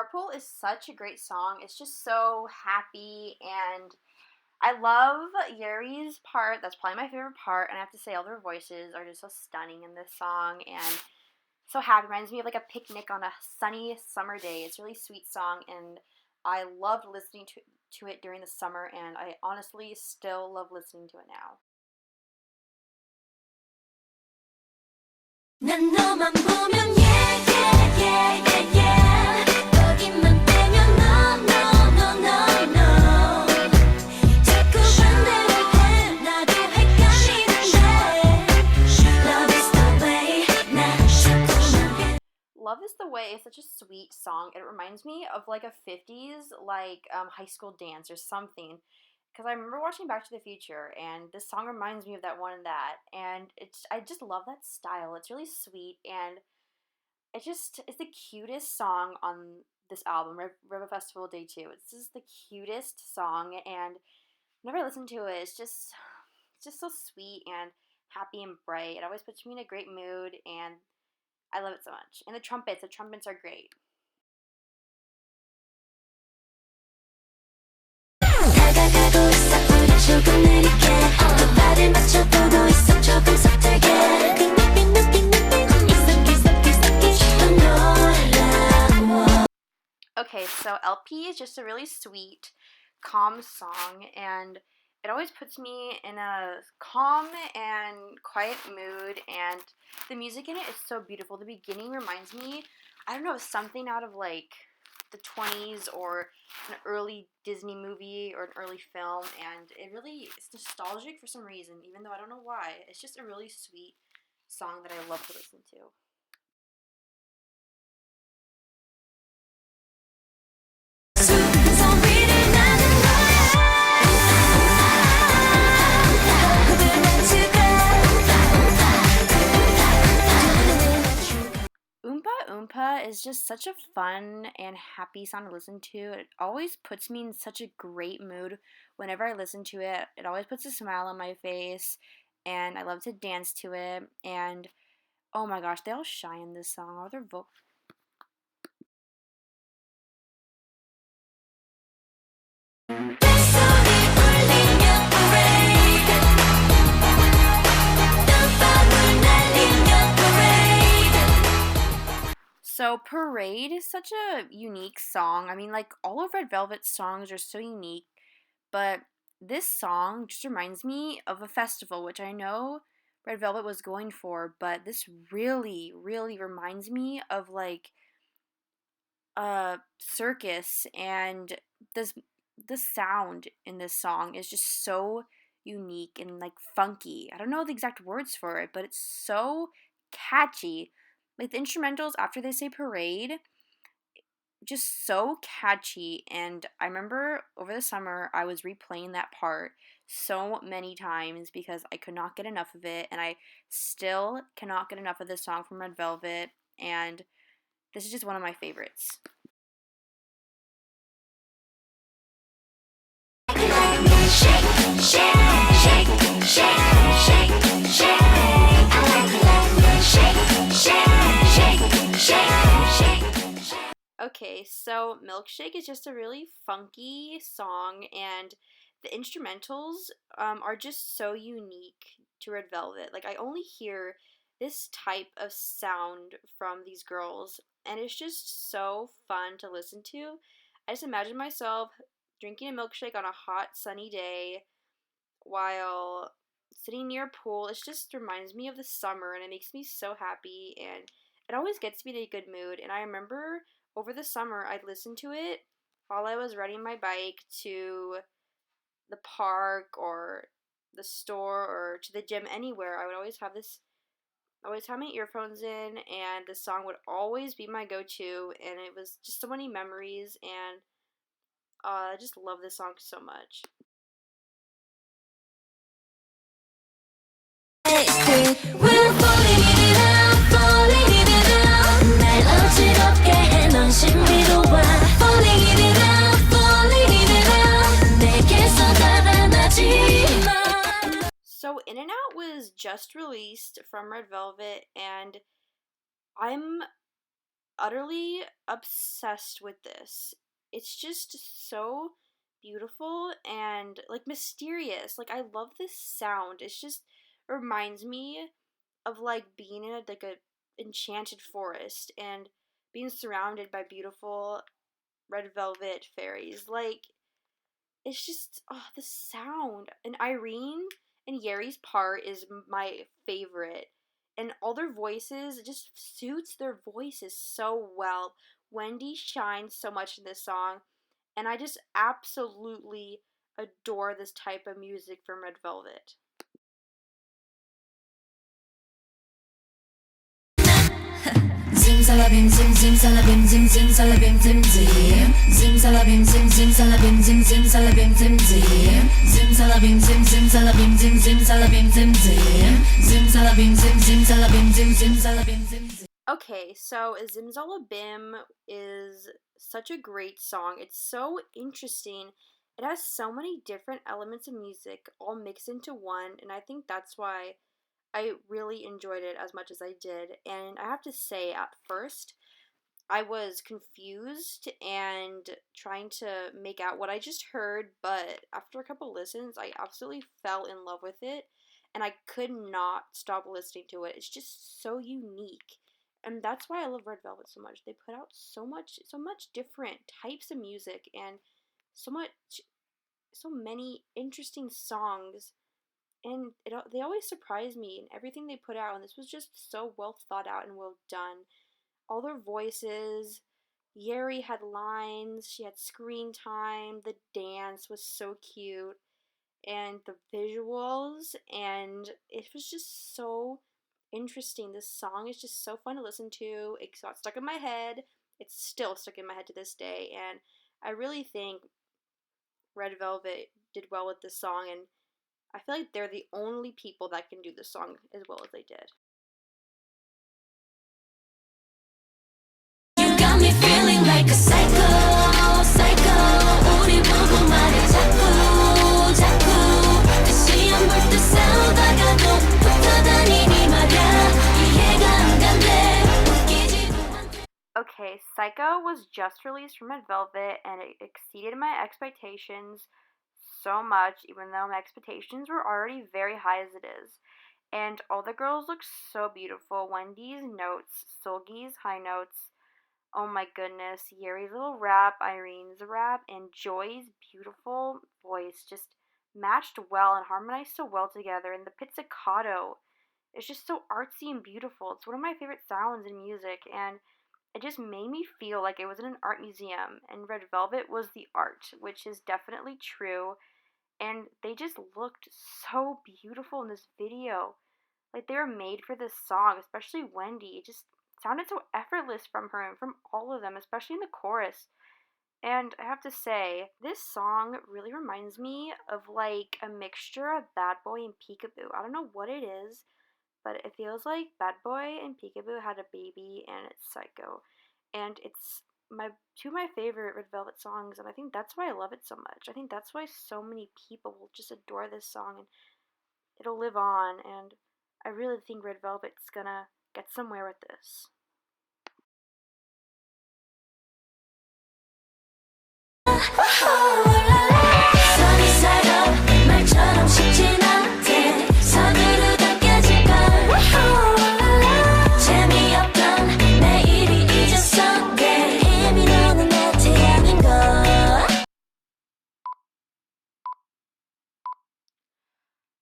Carpool is such a great song. It's just so happy, and I love Yuri's part. That's probably my favorite part, and I have to say all their voices are just so stunning in this song and so happy. Reminds me of like a picnic on a sunny summer day. It's a really sweet song, and I loved listening to it during the summer, and I honestly still love listening to it now. 난 너만 보면 yeah yeah yeah yeah yeah 거기만 빼면 no no no no no 자꾸 반대로 해 나도 헷갈리는데 Love is the way 나 자꾸만 Love is the Way is such a sweet song. It reminds me of like a 50s like high school dance or something. Because I remember watching Back to the Future, and this song reminds me of that one and that, and I just love that style. It's really sweet, and it's the cutest song on this album, River Festival Day 2. It's just the cutest song, and whenever I listen to it, it's just so sweet and happy and bright. It always puts me in a great mood, and I love it so much. And the trumpets are great. 다가가고 있어 우리 조금 느리게 또 발을 맞춰보고 있어 조금 서툴게 삐삐삐삐삐삐 또 놀라워 Okay, so LP is just a really sweet, calm song, and it always puts me in a calm and quiet mood, and the music in it is so beautiful. The beginning reminds me, I don't know, something out of like the 20s or an early Disney movie or an early film, and it's nostalgic for some reason, even though I don't know why. It's just a really sweet song that I love to listen to. 큰 소리를 나는 거야 호흡을 맞추고 Oompa Oompa is just such a fun and happy song to listen to. It always puts me in such a great mood whenever I listen to it. It always puts a smile on my face, and I love to dance to it. And oh my gosh, they all shine in this song. All their vocals. 뱃소리 울리며 parade 땀방울 날리며 parade So Parade is such a unique song. I mean, like all of Red Velvet's songs are so unique, but this song just reminds me of a festival, which I know Red Velvet was going for, but this really, really reminds me of like a circus, and this the sound in this song is just so unique and like funky. I don't know the exact words for it, but it's so catchy. Like the instrumentals after they say parade, just so catchy. And I remember over the summer I was replaying that part so many times because I could not get enough of it, and I still cannot get enough of this song from Red Velvet, and this is just one of my favorites. shake shake shake shake shake shake I like it shake shake shake shake shake Okay, so Milkshake is just a really funky song, and the instrumentals are just so unique to Red Velvet. Like, I only hear this type of sound from these girls, and it's just so fun to listen to. I just imagine myself drinking a milkshake on a hot, sunny day while sitting near a pool. It just reminds me of the summer, and it makes me so happy, and it always gets me in a good mood. And I remember over the summer I'd listen to it while I was riding my bike to the park or the store or to the gym, anywhere. I would always have my earphones in, and the song would always be my go-to, and it was just so many memories, and I just love this song so much. We're falling in love falling in love 날 어지럽게 해 넌 신비로워 falling in love 내게서 달아나지 마 So In and Out was just released from Red Velvet, and I'm utterly obsessed with this. It's just so beautiful and like mysterious. Like I love this sound. It's just reminds me of like being in a enchanted forest and being surrounded by beautiful red velvet fairies. Like it's just the sound. And Irene and Yeri's part is my favorite. And all their voices, it just suits their voices so well. Wendy shines so much in this song, and I just absolutely adore this type of music from Red Velvet. Zimzalabim zim zimzalabim zim zimzalabim zim zim Zimzalabim zim zimzalabim zim zimzalabim zim zim Zimzalabim zim zimzalabim zim zimzalabim zim zim Zimzalabim zim zimzalabim zim zimzalabim zim zim. Okay, so Zimzalabim is such a great song. It's so interesting. It has so many different elements of music all mixed into one, and I think that's why I really enjoyed it as much as I did. And I have to say, at first, I was confused and trying to make out what I just heard, but after a couple listens, I absolutely fell in love with it, and I could not stop listening to it. It's just so unique. And that's why I love Red Velvet so much. They put out so much different types of music and so much so many interesting songs, and they always surprise me in everything they put out, and this was just so well thought out and well done. All their voices, Yeri had lines, she had screen time, the dance was so cute, and the visuals, and it was just so interesting. This song is just so fun to listen to. It got stuck in my head. It's still stuck in my head to this day, and I really think Red Velvet did well with this song, and I feel like they're the only people that can do this song as well as they did. You got me feeling like a psycho, psycho. 우리 보고 말해 자꾸, 자꾸. 다시 한번 또 싸우다가도 붙어 다니니 말야. 이해가 안 간대. 웃기지도 않대. Okay, Psycho was just released from Red Velvet and it exceeded my expectations so much, even though my expectations were already very high as it is. And all the girls look so beautiful. Wendy's notes, Solgi's high notes, oh my goodness, Yeri's little rap, Irene's rap, and Joy's beautiful voice just matched well and harmonized so well together. And the pizzicato is just so artsy and beautiful. It's one of my favorite sounds in music, and it just made me feel like it was in an art museum. And Red Velvet was the art, which is definitely true. And they just looked so beautiful in this video. Like they were made for this song, especially Wendy. It just sounded so effortless from her and from all of them, especially in the chorus. And I have to say, this song really reminds me of like a mixture of Bad Boy and Peekaboo. I don't know what it is, but it feels like Bad Boy and Peekaboo had a baby and it's Psycho. And it's my two of my favorite Red Velvet songs, and I think that's why I love it so much. I think that's why so many people will just adore this song and it'll live on, and I really think Red Velvet's gonna get somewhere with this. Sunny side up, 말처럼 쉽진 않대. 서두르다 깨질걸. 재미없던 내일이 잊었어. 내 힘이 너는 내 태양인걸.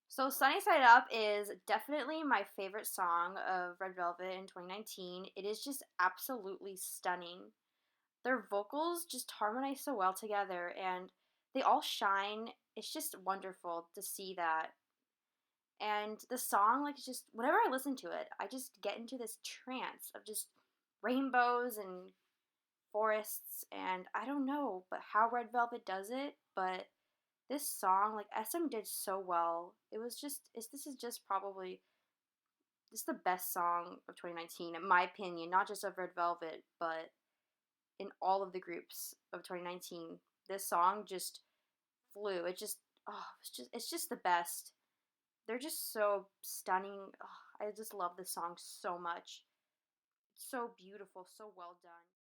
So Sunny Side Up is definitely my favorite song of Red Velvet in 2019. It is just absolutely stunning. Their vocals just harmonize so well together and they all shine. It's just wonderful to see that. And the song, like, just whenever I listen to it, I just get into this trance of just rainbows and forests, and I don't know but how Red Velvet does it, but this song, like, SM did so well. This is just probably this is the best song of 2019 in my opinion, not just of Red Velvet, but in all of the groups of 2019. This song just flew. It's just the best. They're just so stunning. Oh, I just love this song so much. so beautiful, so well done.